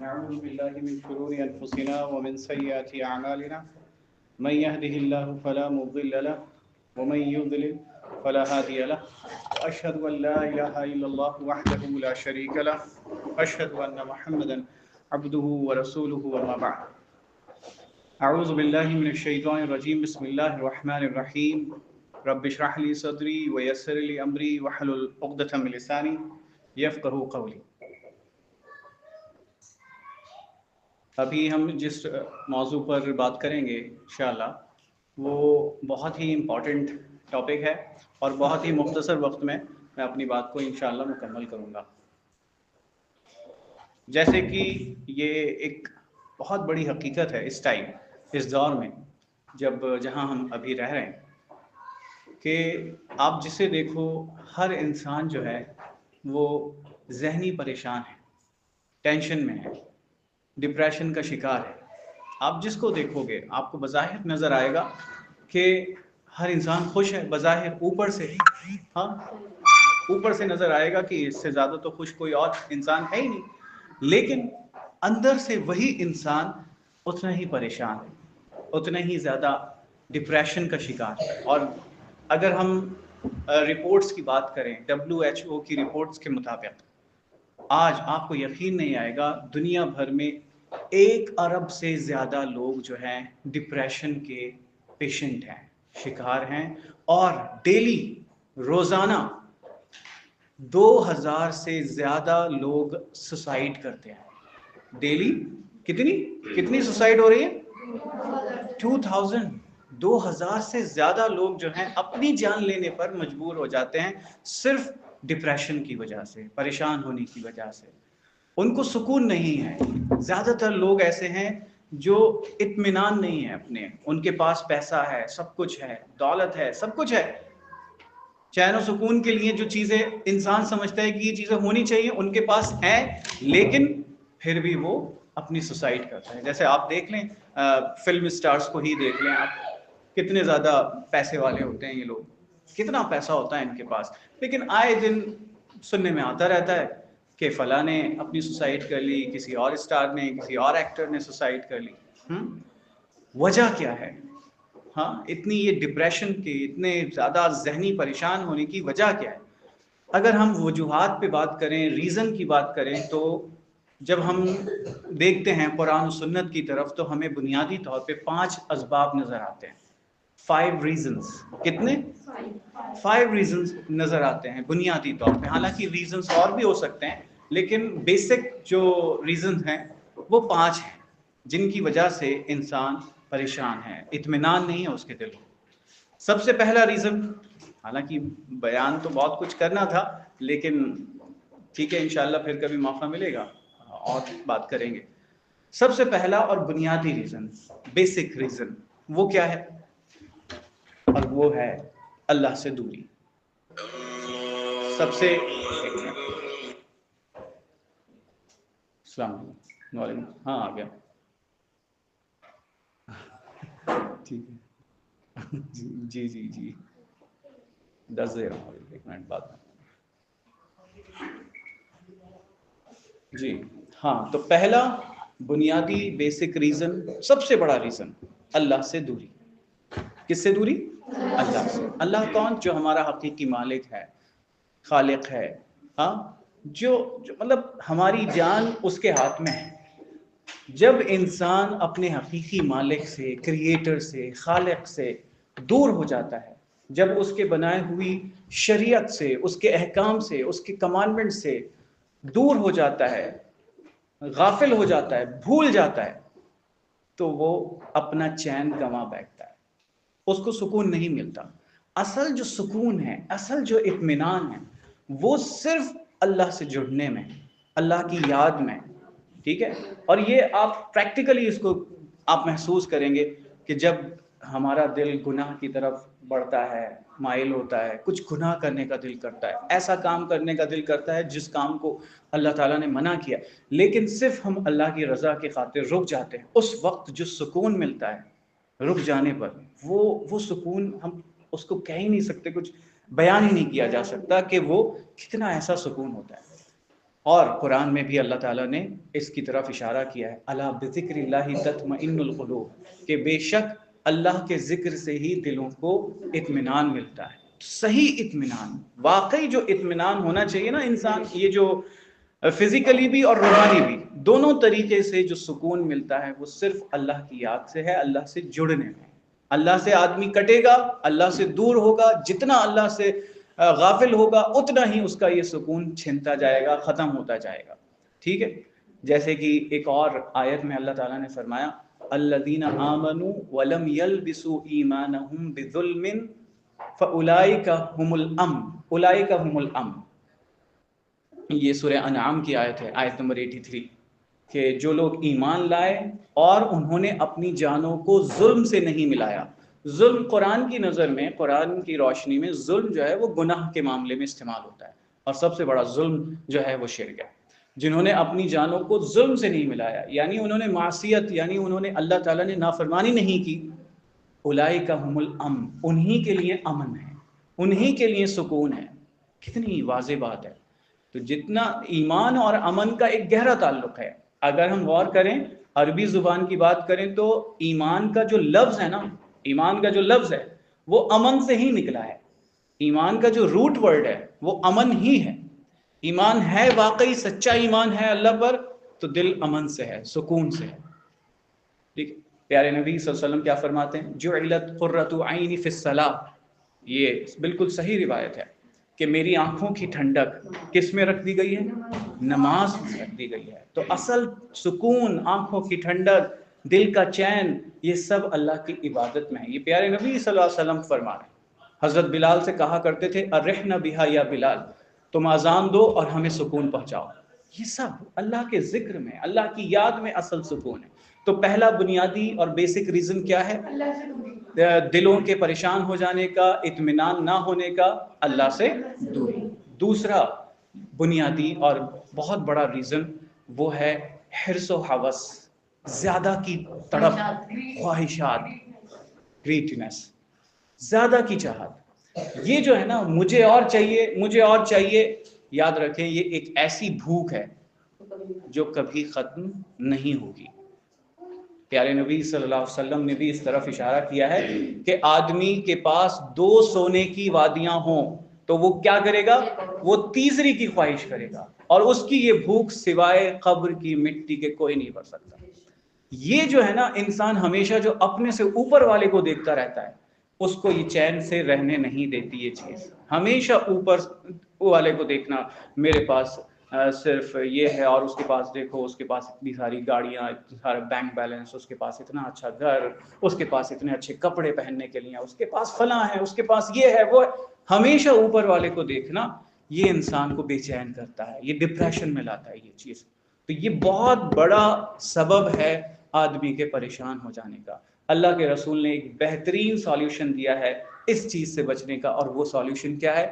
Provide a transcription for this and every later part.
नअूज़ु बिल्लाहि मिन शुरूरि अनफुसिना व मिन सय्यिआति अअमालिना मन यहदिहिल्लाहु फला मुज़िल्ल लहु व मन युज़लिल फला हादिय लहु व अशहदु अन ला इलाहा इल्लल्लाहु वहदहु ला शरीक लहु व अशहदु अन्न मुहम्मदन अब्दुहु व रसूलुहु अम्मा बअद। अऊज़ु बिल्लाहि मिनश शैतानिर रजीम बिस्मिल्लाहिर रहमानिर रहीम रब्बि इश्रह ली सदरी व यस्सिर ली अमरी वहलुल उक़दतम मिन लिसानी यफ़क़हू क़ौली। अभी हम जिस मौजू पर बात करेंगे इंशाअल्लाह वो बहुत ही इम्पॉर्टेंट टॉपिक है और बहुत ही मुख्तसर वक्त में मैं अपनी बात को इंशाअल्लाह मुकम्मल करूँगा। जैसे कि ये एक बहुत बड़ी हकीकत है इस टाइम, इस दौर में, जहाँ हम अभी रह रहे हैं, कि आप जिसे देखो हर इंसान जो है वो ज़हनी परेशान है, टेंशन में है, डिप्रेशन का शिकार है। आप जिसको देखोगे आपको बज़ाहिर नज़र आएगा कि हर इंसान खुश है, बज़ाहिर ऊपर से, हाँ, ऊपर से नज़र आएगा कि इससे ज़्यादा तो खुश कोई और इंसान है ही नहीं, लेकिन अंदर से वही इंसान उतना ही परेशान है, उतना ही ज़्यादा डिप्रेशन का शिकार है। और अगर हम रिपोर्ट्स की बात करें, WHO की रिपोर्ट्स के मुताबिक आज आपको यकीन नहीं आएगा, दुनिया भर में 1 अरब से ज़्यादा लोग जो हैं डिप्रेशन के पेशेंट हैं, शिकार हैं, और डेली रोज़ाना 2000 से ज़्यादा लोग सुसाइड करते हैं। डेली कितनी सुसाइड हो रही है? 2000 से ज़्यादा लोग जो हैं अपनी जान लेने पर मजबूर हो जाते हैं, सिर्फ डिप्रेशन की वजह से, परेशान होने की वजह से। उनको सुकून नहीं है। ज़्यादातर लोग ऐसे हैं जो इत्मीनान नहीं है अपने, उनके पास पैसा है, सब कुछ है, दौलत है, सब कुछ है, चैन और सुकून के लिए जो चीज़ें इंसान समझता है कि ये चीज़ें होनी चाहिए उनके पास हैं, लेकिन फिर भी वो अपनी सुसाइड करते हैं। जैसे आप देख लें, फिल्म स्टार्स को ही देख लें आप, कितने ज़्यादा पैसे वाले होते हैं ये लोग, कितना पैसा होता है इनके पास, लेकिन आए दिन सुनने में आता रहता है कि फ़लाँ ने अपनी सुसाइड कर ली, किसी और स्टार ने, किसी और एक्टर ने सुसाइड कर ली। वजह क्या है? हाँ, इतनी ये डिप्रेशन की, इतने ज़्यादा ज़हनी परेशान होने की वजह क्या है? अगर हम वजूहात पे बात करें, रीज़न की बात करें, तो जब हम देखते हैं कुरान और सुन्नत की तरफ, तो हमें बुनियादी तौर पे 5 असबाब नज़र आते हैं। 5 रीज़न्स। कितने? 5 रीज़न्स नज़र आते हैं बुनियादी तौर पे। हालांकि रीज़न्स और भी हो सकते हैं, लेकिन बेसिक जो रीज़न्स हैं वो 5 हैं जिनकी वजह से इंसान परेशान है, इत्मीनान नहीं है उसके दिल को। सबसे पहला रीज़न, हालांकि बयान तो बहुत कुछ करना था, लेकिन ठीक है, इंशाल्लाह फिर कभी मौका मिलेगा और बात करेंगे। सबसे पहला और बुनियादी रीज़न, बेसिक रीज़न, वो क्या है? और वो है अल्लाह से दूरी। सबसे वालेकुम, हाँ आ गया, ठीक है। जी जी जी 10 दे रहा हूँ, 1 मिनट बाद में। जी हाँ, तो पहला बुनियादी बेसिक रीज़न, सबसे बड़ा रीज़न, अल्लाह से दूरी। किससे दूरी? अल्लाह से। अल्लाह कौन? जो हमारा हकीकी मालिक है, खालिक है, हाँ, जो मतलब हमारी जान उसके हाथ में है। जब इंसान अपने हकीकी मालिक से, क्रिएटर से, खालिक से दूर हो जाता है, जब उसके बनाए हुई शरीयत से, उसके अहकाम से, उसके कमांडमेंट से दूर हो जाता है, गाफिल हो जाता है, भूल जाता है, तो वो अपना चैन गंवा बैठता है, उसको सुकून नहीं मिलता। असल जो सुकून है, असल जो इत्मीनान है, वो सिर्फ अल्लाह से जुड़ने में, अल्लाह की याद में, ठीक है। और ये आप प्रैक्टिकली इसको आप महसूस करेंगे कि जब हमारा दिल गुनाह की तरफ बढ़ता है, माइल होता है, कुछ गुनाह करने का दिल करता है, ऐसा काम करने का दिल करता है जिस काम को अल्लाह ताला ने मना किया, लेकिन सिर्फ हम अल्लाह की रज़ा की खातिर रुक जाते हैं, उस वक्त जो सुकून मिलता है रुक जाने पर, वो सुकून हम उसको कह ही नहीं सकते, कुछ बयान ही नहीं किया जा सकता कि वो कितना ऐसा सुकून होता है। और कुरान में भी अल्लाह ताला ने इसकी तरफ इशारा किया है, अला बिज़िक्रिल्लाहि तत्मइन्नुल क़ुलूब, कि बेशक अल्लाह के जिक्र से ही दिलों को इत्मीनान मिलता है। सही इत्मीनान, वाकई जो इत्मीनान होना चाहिए ना इंसान, ये जो फिजिकली भी और रूहानी भी दोनों तरीके से जो सुकून मिलता है वो सिर्फ अल्लाह की याद से है, अल्लाह से जुड़ने में। अल्लाह से आदमी कटेगा, अल्लाह से दूर होगा, जितना अल्लाह से गाफिल होगा उतना ही उसका ये सुकून छिनता जाएगा, खत्म होता जाएगा। ठीक है, जैसे कि एक और आयत में अल्लाह ताला ने फरमाया, अल्लज़ीना आमनू वलम यलबिसू ईमानहुम बिज़ुल्मिन फउलाइका हुमुल अम्न, उलाइका हुमुल अम्न। ये सूरह अनआम की आयत है, आयत नंबर 83, कि जो लोग ईमान लाए और उन्होंने अपनी जानों को जुल्म से नहीं मिलाया। जुल्म कुरान की नज़र में, कुरान की रोशनी में जुल्म जो है वो गुनाह के मामले में इस्तेमाल होता है, और सबसे बड़ा जुल्म जो है वो शिर्क है। जिन्होंने अपनी जानों को जुल्म से नहीं मिलाया, यानी उन्होंने मासियत, यानी उन्होंने अल्लाह ताला ने नाफरमानी नहीं की, उलाइका हुमुल अम्न, उन्हीं के लिए अमन है, उन्हीं के लिए सुकून है। कितनी वाज़ेह बात है। तो जितना ईमान और अमन का एक गहरा ताल्लुक है, अगर हम गौर करें, अरबी जुबान की बात करें तो ईमान का जो लफ्ज़ है ना, ईमान का जो लफ्ज़ है वो अमन से ही निकला है। ईमान का जो रूट वर्ड है वो अमन ही है। ईमान है, वाकई सच्चा ईमान है अल्लाह पर, तो दिल अमन से है, सुकून से है। ठीक, प्यारे नबी सल्लल्लाहु अलैहि वसल्लम क्या फरमाते हैं, जुइलत कुर्रतु ऐनी फिस्सलाह, ये बिल्कुल सही रिवायत है कि मेरी आंखों की ठंडक किस में रख दी गई है, नमाज में रख दी गई है। तो असल सुकून, आंखों की ठंडक, दिल का चैन, ये सब अल्लाह की इबादत में है। ये प्यारे नबी सल्लल्लाहु अलैहि वसल्लम फरमा रहे हैं। हजरत बिलाल से कहा करते थे, अर्रहना बिहा या बिलाल, तुम आज़ान दो और हमें सुकून पहुंचाओ। ये सब अल्लाह के जिक्र में, अल्लाह की याद में असल सुकून है। तो पहला बुनियादी और बेसिक रीज़न क्या है, दिलों के परेशान हो जाने का, इत्मीनान ना होने का, अल्लाह से दूरी। दूसरा बुनियादी और बहुत बड़ा रीज़न वो है हिर्स व हवस, ज़्यादा की तड़प, ख्वाहिशात, ग्रीडीनेस, ज़्यादा की चाहत। ये जो है ना, मुझे और चाहिए, मुझे और चाहिए, याद रखें ये एक ऐसी भूख है जो कभी ख़त्म नहीं होगी। प्यारे नबी सल्लल्लाहु अलैहि वसल्लम ने भी इस तरफ इशारा किया है कि आदमी के पास 2 सोने की वादियां हों तो वो क्या करेगा, वो तीसरी की ख्वाहिश करेगा, और उसकी ये भूख सिवाय कब्र की मिट्टी के कोई नहीं भर सकता। ये जो है ना, इंसान हमेशा जो अपने से ऊपर वाले को देखता रहता है, उसको ये चैन से रहने नहीं देती ये चीज़। हमेशा ऊपर वाले को देखना, मेरे पास सिर्फ ये है, और उसके पास देखो, उसके पास इतनी सारी गाड़ियाँ, इतना सारा बैंक बैलेंस, उसके पास इतना अच्छा घर, उसके पास इतने अच्छे कपड़े पहनने के लिए, उसके पास फलां है, उसके पास ये है, वो है। हमेशा ऊपर वाले को देखना ये इंसान को बेचैन करता है, ये डिप्रेशन में लाता है ये चीज़। तो ये बहुत बड़ा सबब है आदमी के परेशान हो जाने का। अल्लाह के रसूल ने एक बेहतरीन सॉल्यूशन दिया है इस चीज़ से बचने का, और वो सॉल्यूशन क्या है,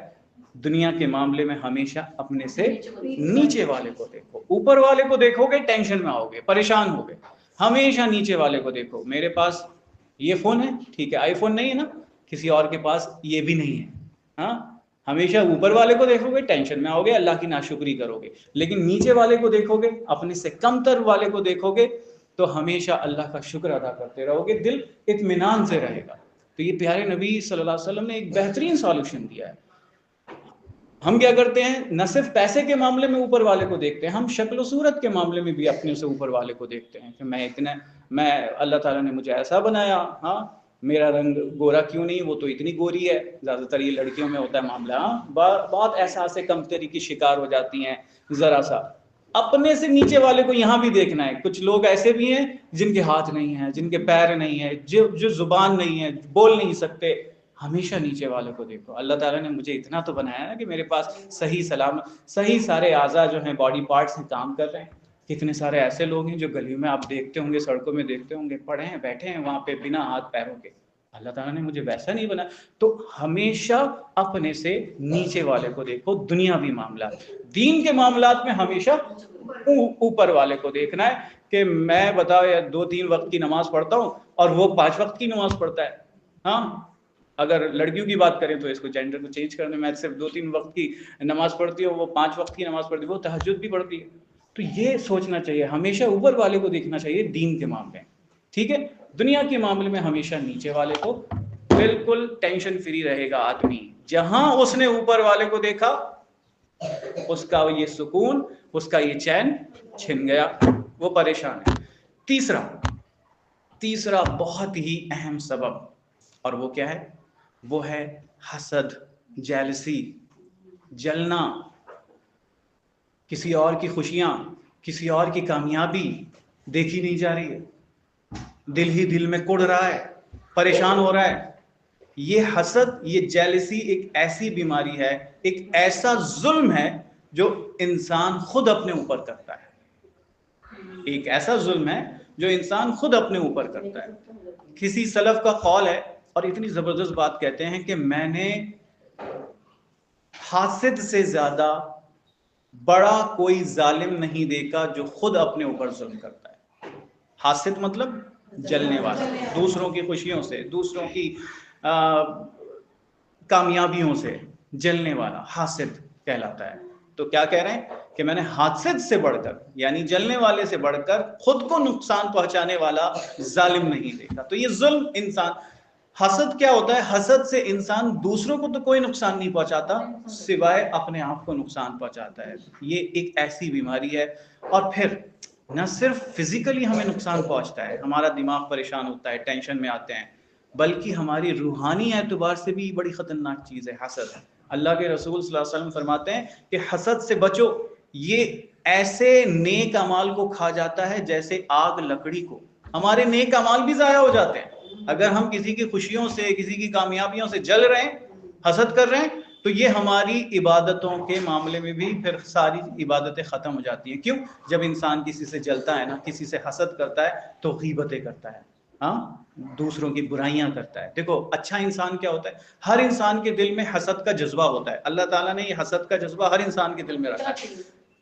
दुनिया के मामले में हमेशा अपने से नीचे वाले को देखो। ऊपर वाले को देखोगे टेंशन में आओगे, परेशान होगे। हमेशा नीचे वाले को देखो। मेरे पास ये फ़ोन है, ठीक है, आईफोन नहीं है ना, किसी और के पास ये भी नहीं है। हाँ, हमेशा ऊपर वाले को देखोगे, टेंशन में आओगे, अल्लाह की नाशुक्री करोगे। लेकिन नीचे वाले को देखोगे, अपने से कमतर वाले को देखोगे, तो हमेशा अल्लाह का शुक्र अदा करते रहोगे, दिल इत्मीनान से रहेगा। तो ये प्यारे नबी सल्लल्लाहु अलैहि वसल्लम ने एक बेहतरीन सॉल्यूशन दिया है। हम क्या करते हैं, न सिर्फ पैसे के मामले में ऊपर वाले को देखते हैं, हम शक्ल सूरत के मामले में भी अपने से ऊपर वाले को देखते हैं कि मैं अल्लाह ताला ने मुझे ऐसा बनाया, हाँ, मेरा रंग गोरा क्यों नहीं, वो तो इतनी गोरी है। ज़्यादातर ये लड़कियों में होता है मामला। हाँ, बहुत एहसास कमतरी की शिकार हो जाती हैं ज़रा सा। अपने से नीचे वाले को यहाँ भी देखना है। कुछ लोग ऐसे भी हैं जिनके हाथ नहीं है, जिनके पैर नहीं है, जो जुबान नहीं है, बोल नहीं सकते। हमेशा नीचे वाले को देखो। अल्लाह ताला ने मुझे इतना तो बनाया है कि मेरे पास सही सारे आज़ा जो हैं, बॉडी पार्ट्स हैं, काम कर रहे हैं। कितने सारे ऐसे लोग हैं जो गलियों में आप देखते होंगे, सड़कों में देखते होंगे, पड़े हैं, बैठे हैं वहाँ पे बिना हाथ पैरों के। अल्लाह ताला ने मुझे वैसा नहीं बनाया। तो हमेशा अपने से नीचे वाले को देखो। दुनियावी मामला, दीन के मामलात में हमेशा ऊपर वाले को देखना है कि मैं बताओ यार 2-3 वक्त की नमाज पढ़ता हूँ और वो 5 वक्त की नमाज पढ़ता है। हाँ, अगर लड़कियों की बात करें तो इसको जेंडर को चेंज करने में सिर्फ 2-3 वक्त की नमाज पढ़ती है, वो 5 वक्त की नमाज पढ़ती है, वो तहज्जुद भी पढ़ती है। तो ये सोचना चाहिए, हमेशा ऊपर वाले को देखना चाहिए दीन के मामले में, ठीक है। दुनिया के मामले में हमेशा नीचे वाले को, बिल्कुल टेंशन फ्री रहेगा आदमी। जहां उसने ऊपर वाले को देखा, उसका ये सुकून, उसका ये चैन छिन गया, वो परेशान है। तीसरा बहुत ही अहम सबब, और वो क्या है? वो है हसद, जेलसी, जलना, किसी और की खुशियां, किसी और की कामयाबी देखी नहीं जा रही है, दिल ही दिल में कुढ़ रहा है, परेशान हो रहा है। ये हसद, ये जेलसी एक ऐसी बीमारी है, एक ऐसा जुल्म है जो इंसान खुद अपने ऊपर करता है। एक ऐसा जुल्म है जो इंसान खुद अपने ऊपर करता है। किसी सलफ का कौल है, और इतनी जबरदस्त बात कहते हैं कि मैंने हासिद से ज्यादा बड़ा कोई जालिम नहीं देखा जो खुद अपने ऊपर जुल्म करता है। हासिद मतलब जलने वाला, दूसरों की खुशियों से, दूसरों की कामयाबियों से जलने वाला हासिद कहलाता है। तो क्या कह रहे हैं कि मैंने हासिद से बढ़कर, यानी जलने वाले से बढ़कर, खुद को नुकसान पहुंचाने वाला जालिम नहीं देखा। तो ये जुल्म इंसान, हसद क्या होता है? हसद से इंसान दूसरों को तो कोई नुकसान नहीं पहुंचाता, सिवाय अपने आप को नुकसान पहुंचाता है। ये एक ऐसी बीमारी है। और फिर न सिर्फ फिजिकली हमें नुकसान पहुंचता है, हमारा दिमाग परेशान होता है, टेंशन में आते हैं, बल्कि हमारी रूहानी एतबार से भी बड़ी खतरनाक चीज है हसद। अल्लाह के रसूल सल्लल्लाहु अलैहि वसल्लम फरमाते हैं कि हसद से बचो, ये ऐसे नेक अमाल को खा जाता है जैसे आग लकड़ी को। हमारे नेक अमाल भी जाया हो जाते हैं अगर हम किसी की खुशियों से, किसी की कामयाबियों से जल रहे हैं, हसद कर रहे हैं, तो ये हमारी इबादतों के मामले में भी फिर सारी इबादतें खत्म हो जाती हैं। क्यों? जब इंसान किसी से जलता है ना, किसी से हसद करता है, तो गीबतें करता है, हाँ, दूसरों की बुराइयां करता है। देखो अच्छा इंसान क्या होता है? हर इंसान के दिल में हसद का जज्बा होता है। अल्लाह ताला ने ये हसद का जज्बा हर इंसान के दिल में रखा है,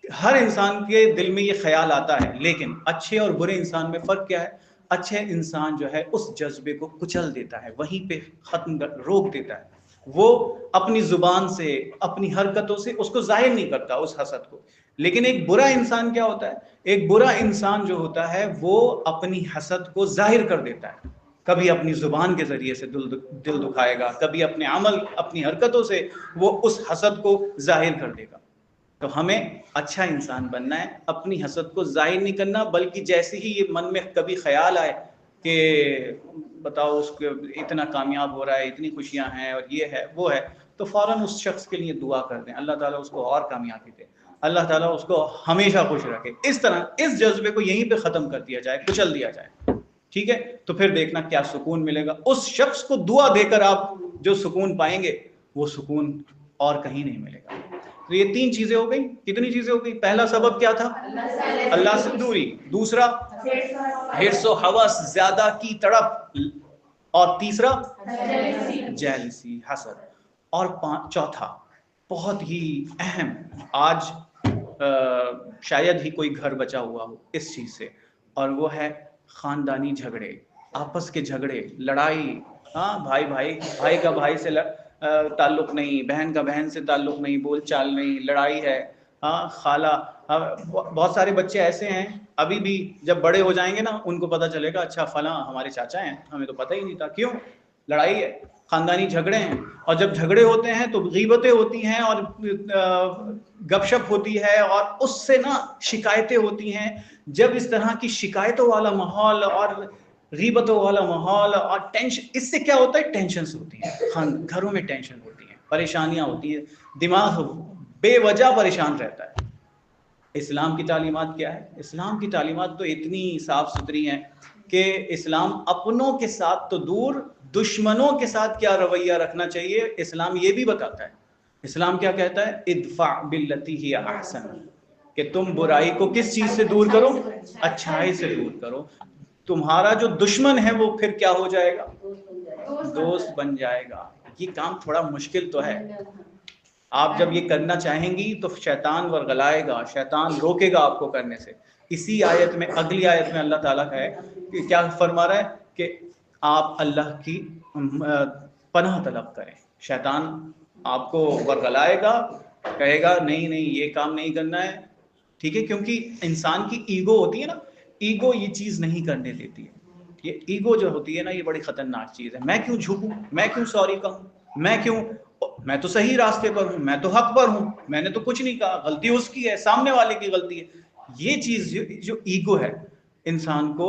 हर इंसान के दिल में ये ख्याल आता है। लेकिन अच्छे और बुरे इंसान में फर्क क्या है? अच्छे इंसान जो है उस जज्बे को कुचल देता है, वहीं पे खत्म रोक देता है, वो अपनी जुबान से, अपनी हरकतों से उसको जाहिर नहीं करता उस हसद को। लेकिन एक बुरा इंसान क्या होता है? एक बुरा इंसान जो होता है वो अपनी हसद को जाहिर कर देता है, कभी अपनी जुबान के जरिए से दिल दुखाएगा, कभी अपने अमल, अपनी हरकतों से वो उस हसद को जाहिर कर देगा। तो हमें अच्छा इंसान बनना है, अपनी हसद को जाहिर नहीं करना, बल्कि जैसे ही ये मन में कभी ख्याल आए कि बताओ उसको इतना कामयाब हो रहा है, इतनी खुशियां हैं और ये है वो है, तो फौरन उस शख्स के लिए दुआ कर दें, अल्लाह ताला उसको और कामयाबी दे, अल्लाह ताला उसको हमेशा खुश रखे। इस तरह इस जज्बे को यहीं पे ख़त्म कर दिया जाए, कुचल दिया जाए, ठीक है? तो फिर देखना क्या सुकून मिलेगा। उस शख्स को दुआ देकर आप जो सुकून पाएंगे, वो सुकून और कहीं नहीं मिलेगा। तो ये 3 चीजें हो गई। कितनी चीजें हो गई? पहला सबब क्या था? अल्लाह से दूरी। दूसरा हिर्स व हवस, ज्यादा की तड़प। और तीसरा जेलसी, हसद। और चौथा बहुत ही अहम, आज शायद ही कोई घर बचा हुआ हो इस चीज से, और वो है खानदानी झगड़े, आपस के झगड़े, लड़ाई। हाँ, भाई भाई का भाई से ताल्लुक नहीं, बहन का बहन से ताल्लुक नहीं, बोलचाल नहीं, लड़ाई है। हाँ, खाला, बहुत सारे बच्चे ऐसे हैं अभी भी, जब बड़े हो जाएंगे ना उनको पता चलेगा अच्छा फला हमारे चाचा हैं, हमें तो पता ही नहीं था। क्यों? लड़ाई है, खानदानी झगड़े हैं। और जब झगड़े होते हैं तो गीबतें होती हैं और गपशप होती है, और उससे ना शिकायतें होती हैं। जब इस तरह की शिकायतों वाला माहौल और गीबतों वाला माहौल और टेंशन, इससे क्या होता है? टेंशन होती है, घरों में टेंशन होती है, परेशानियां होती है, दिमाग बेवजह परेशान रहता है। इस्लाम की तालीमात क्या है? इस्लाम की तालीमात तो इतनी साफ सुथरी हैं कि इस्लाम अपनों के साथ तो दूर, दुश्मनों के साथ क्या रवैया रखना चाहिए इस्लाम ये भी बताता है। इस्लाम क्या कहता है? इदफा बिल्लती ही अहसन, कि तुम बुराई को किस चीज से दूर करो? अच्छाई से दूर करो। तुम्हारा जो दुश्मन है वो फिर क्या हो जाएगा? दोस्त बन जाएगा। ये काम थोड़ा मुश्किल तो है। आप जब ये करना चाहेंगी तो शैतान वर्गलाएगा, शैतान रोकेगा आपको करने से। इसी आयत में, अगली आयत में अल्लाह ताला का है कि क्या फरमा रहा है कि आप अल्लाह की पनाह तलब करें। शैतान आपको वर्गलाएगा, कहेगा नहीं नहीं ये काम नहीं करना है, ठीक है, क्योंकि इंसान की ईगो होती है ना, ईगो ये चीज नहीं करने देती है। ये ईगो जो होती है ना, ये बड़ी खतरनाक चीज है। मैं क्यों झुकूं, मैं क्यों सॉरी कहूं, मैं क्यों, मैं तो सही रास्ते पर हूं, मैं तो हक पर हूं, मैंने तो कुछ नहीं कहा, गलती उसकी है, सामने वाले की गलती है। ये चीज जो ईगो है, इंसान को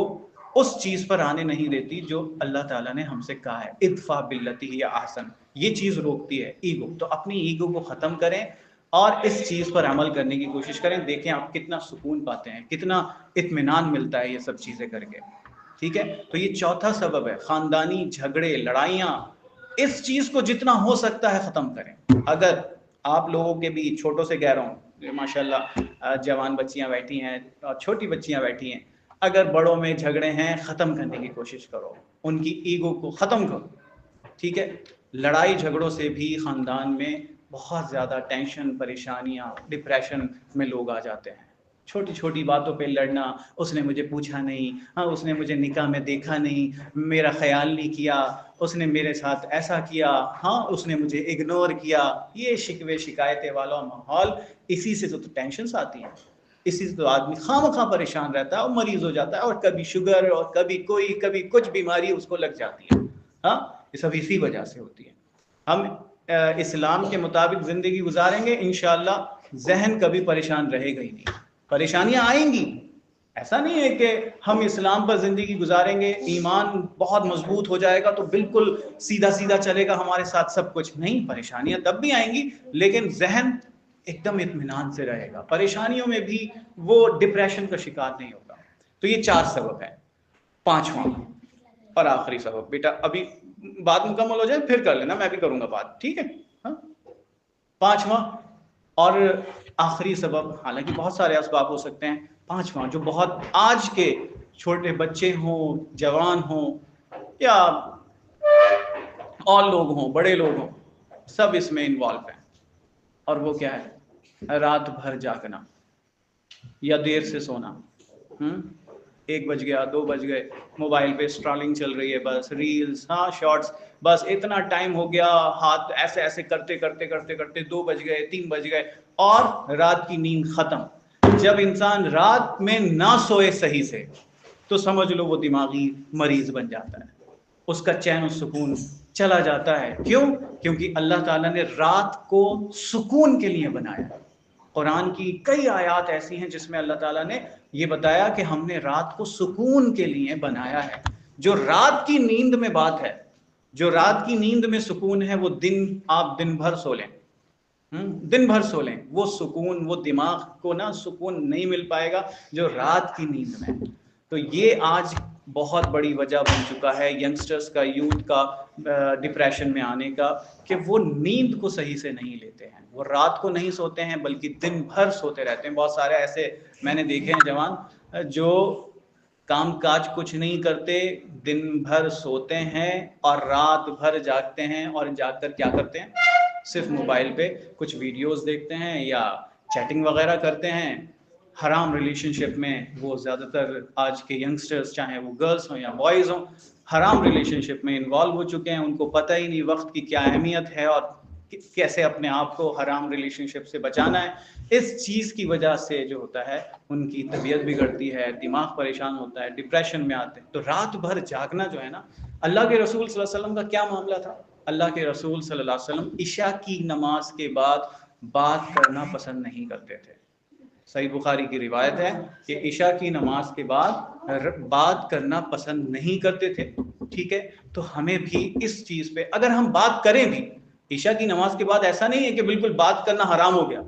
उस चीज पर आने नहीं देती जो अल्लाह ताला ने हमसे कहा है, इदफा बिल्लती ही आसन, ये चीज रोकती है ईगो। तो अपनी ईगो को खत्म करें और इस चीज पर अमल करने की कोशिश करें। देखें आप कितना सुकून पाते हैं, कितना इत्मीनान मिलता है ये सब चीजें करके, ठीक है। तो ये चौथा सबब है, खानदानी झगड़े लड़ाइयाँ, इस चीज को जितना हो सकता है खत्म करें। अगर आप लोगों के भी, छोटों से कह रहा हूँ, माशाल्लाह जवान बच्चियां बैठी हैं और छोटी बच्चियां बैठी हैं, अगर बड़ों में झगड़े हैं खत्म करने की कोशिश करो, उनकी ईगो को खत्म करो, ठीक है। लड़ाई झगड़ों से भी खानदान में बहुत ज्यादा टेंशन, परेशानियां, डिप्रेशन में लोग आ जाते हैं। छोटी छोटी बातों पे लड़ना, उसने मुझे पूछा नहीं, हाँ उसने मुझे निकाह में देखा नहीं, मेरा ख्याल नहीं किया, उसने मेरे साथ ऐसा किया, हाँ उसने मुझे इग्नोर किया, ये शिकवे शिकायतें वाला माहौल, इसी से तो टेंशन आती हैं, इसी से तो आदमी खामखा परेशान रहता है और मरीज हो जाता है, और कभी शुगर और कभी कुछ बीमारी उसको लग जाती है। हाँ, ये सब इसी वजह से होती है। हम इस्लाम के मुताबिक जिंदगी गुजारेंगे, इंशाअल्लाह जहन कभी परेशान रहेगा ही नहीं। परेशानियां आएंगी, ऐसा नहीं है कि हम इस्लाम पर जिंदगी गुजारेंगे, ईमान बहुत मजबूत हो जाएगा तो बिल्कुल सीधा सीधा चलेगा हमारे साथ सब कुछ, नहीं, परेशानियां तब भी आएंगी, लेकिन जहन एकदम इत्मीनान से रहेगा, परेशानियों में भी वो डिप्रेशन का शिकार नहीं होगा। तो ये 4 सबब है। 5वां और आखिरी सबब, बेटा अभी बात मुकम्मल हो जाए फिर कर लेना, मैं भी करूंगा बात, ठीक है। हाँ, 5वां और आखिरी सबब, हालांकि बहुत सारे असबाब हो सकते हैं, 5वां जो बहुत आज के छोटे बच्चे हों, जवान हों या और लोग हों, बड़े लोग हों, सब इसमें इन्वॉल्व हैं, और वो क्या है, रात भर जागना या देर से सोना। 1 बज गया, 2 बज गए, मोबाइल पे स्क्रॉलिंग चल रही है, बस रील्स, हाँ शॉर्ट्स, बस इतना टाइम हो गया, हाथ ऐसे ऐसे करते करते करते करते 2 बज गए, 3 बज गए, और रात की नींद खत्म। जब इंसान रात में ना सोए सही से, तो समझ लो वो दिमागी मरीज बन जाता है, उसका चैन और सुकून चला जाता है। क्यों? क्योंकि अल्लाह ताला ने रात को सुकून के लिए बनाया। कुरान की कई आयत ऐसी हैं जिसमें अल्लाह ताला ने ये बताया कि हमने रात को सुकून के लिए बनाया है। जो रात की नींद में बात है, जो रात की नींद में सुकून है, वो आप दिन भर सो लें, दिन भर सो लें, वो सुकून, वो दिमाग को ना सुकून नहीं मिल पाएगा जो रात की नींद में। तो ये आज बहुत बड़ी वजह बन चुका है यंगस्टर्स का, यूथ का डिप्रेशन में आने का, कि वो नींद को सही से नहीं लेते हैं, वो रात को नहीं सोते हैं बल्कि दिन भर सोते रहते हैं। बहुत सारे ऐसे मैंने देखे हैं जवान जो काम काज कुछ नहीं करते, दिन भर सोते हैं और रात भर जागते हैं, और जागकर क्या करते हैं, सिर्फ मोबाइल पे कुछ वीडियोस देखते हैं या चैटिंग वगैरह करते हैं। हराम रिलेशनशिप में वो ज़्यादातर आज के यंगस्टर्स, चाहे वो गर्ल्स हों या बॉयज़ हों, हराम रिलेशनशिप में इन्वॉल्व हो चुके हैं। उनको पता ही नहीं वक्त की क्या अहमियत है और कैसे अपने आप को हराम रिलेशनशिप से बचाना है। इस चीज़ की वजह से जो होता है, उनकी तबीयत बिगड़ती है, दिमाग परेशान होता है, डिप्रेशन में आते हैं। तो रात भर जागना जो है ना, अल्लाह के रसूल सल्लल्लाहु अलैहि वसल्लम का क्या मामला था? अल्लाह के रसूल सल्लल्लाहु अलैहि वसल्लम इशा की नमाज के बाद बात करना पसंद नहीं करते थे। सही बुखारी की रिवायत है कि इशा की नमाज के बाद बात करना पसंद नहीं करते थे, ठीक है। तो हमें भी इस चीज पे, अगर हम बात करें भी इशा की नमाज के बाद, ऐसा नहीं है कि बिल्कुल बात करना हराम हो गया।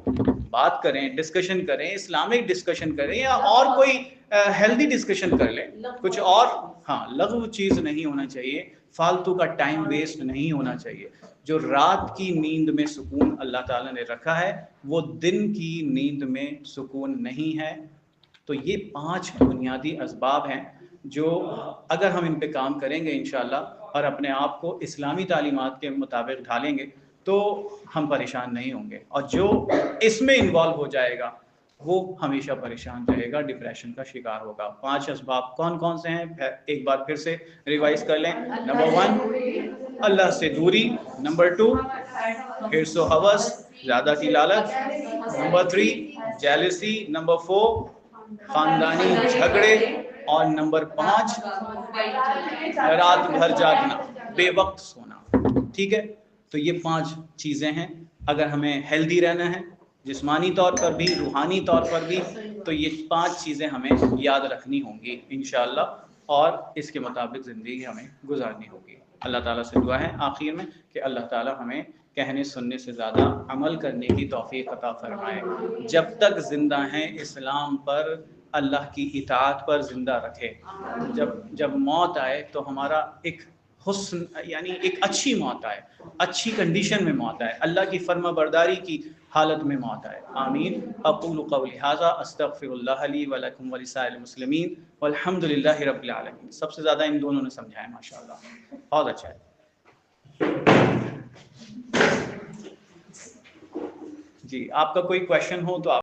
बात करें, डिस्कशन करें, इस्लामिक डिस्कशन करें या और कोई हेल्दी डिस्कशन कर लें, कुछ और, हाँ, लघु चीज नहीं होना चाहिए, फालतू का टाइम वेस्ट नहीं होना चाहिए। जो रात की नींद में सुकून अल्लाह ताला ने रखा है, वो दिन की नींद में सुकून नहीं है। तो ये 5 बुनियादी असबाब हैं जो अगर हम इन पे काम करेंगे इंशाअल्लाह और अपने आप को इस्लामी तालीमात के मुताबिक ढालेंगे, तो हम परेशान नहीं होंगे। और जो इसमें इन्वॉल्व हो जाएगा, वो हमेशा परेशान रहेगा, डिप्रेशन का शिकार होगा। 5 असबाब कौन कौन से हैं, एक बार फिर से रिवाइज कर लें। नंबर 1 अल्लाह से दूरी, नंबर 2 हिर्स व हवस, ज़्यादा की लालच, नंबर 3 जेलसी, नंबर 4 खानदानी झगड़े, और नंबर 5 रात भर जागना, बेवक्त सोना। ठीक है, तो ये 5 चीज़ें हैं। अगर हमें हेल्दी रहना है जिस्मानी तौर पर भी, रूहानी तौर पर भी, तो ये 5 चीज़ें हमें याद रखनी होंगी इंशाअल्लाह, और इसके मुताबिक ज़िंदगी हमें गुजारनी होगी। अल्लाह ताला से दुआ है आखिर में कि अल्लाह ताला हमें कहने सुनने से ज़्यादा अमल करने की तौफीक अता फरमाए। जब तक ज़िंदा हैं इस्लाम पर, अल्लाह की इताअत पर ज़िंदा रखे। जब मौत आए तो हमारा एक हुस्न, यानी एक अच्छी मौत आए, अच्छी कंडीशन में मौत आए, अल्लाह की फर्माबरदारी की हालत में मौत आए। आमीन। अक़ूलु क़ौली हाज़ा अस्तग़फ़िरुल्लाह ली व लकुम व लिसाइरिल मुस्लिमीन वल्हम्दुलिल्लाहि रब्बिल आलमीन। सबसे ज़्यादा इन दोनों ने समझाया माशाअल्लाह, बहुत अच्छा है। जी, आपका कोई क्वेश्चन हो तो आप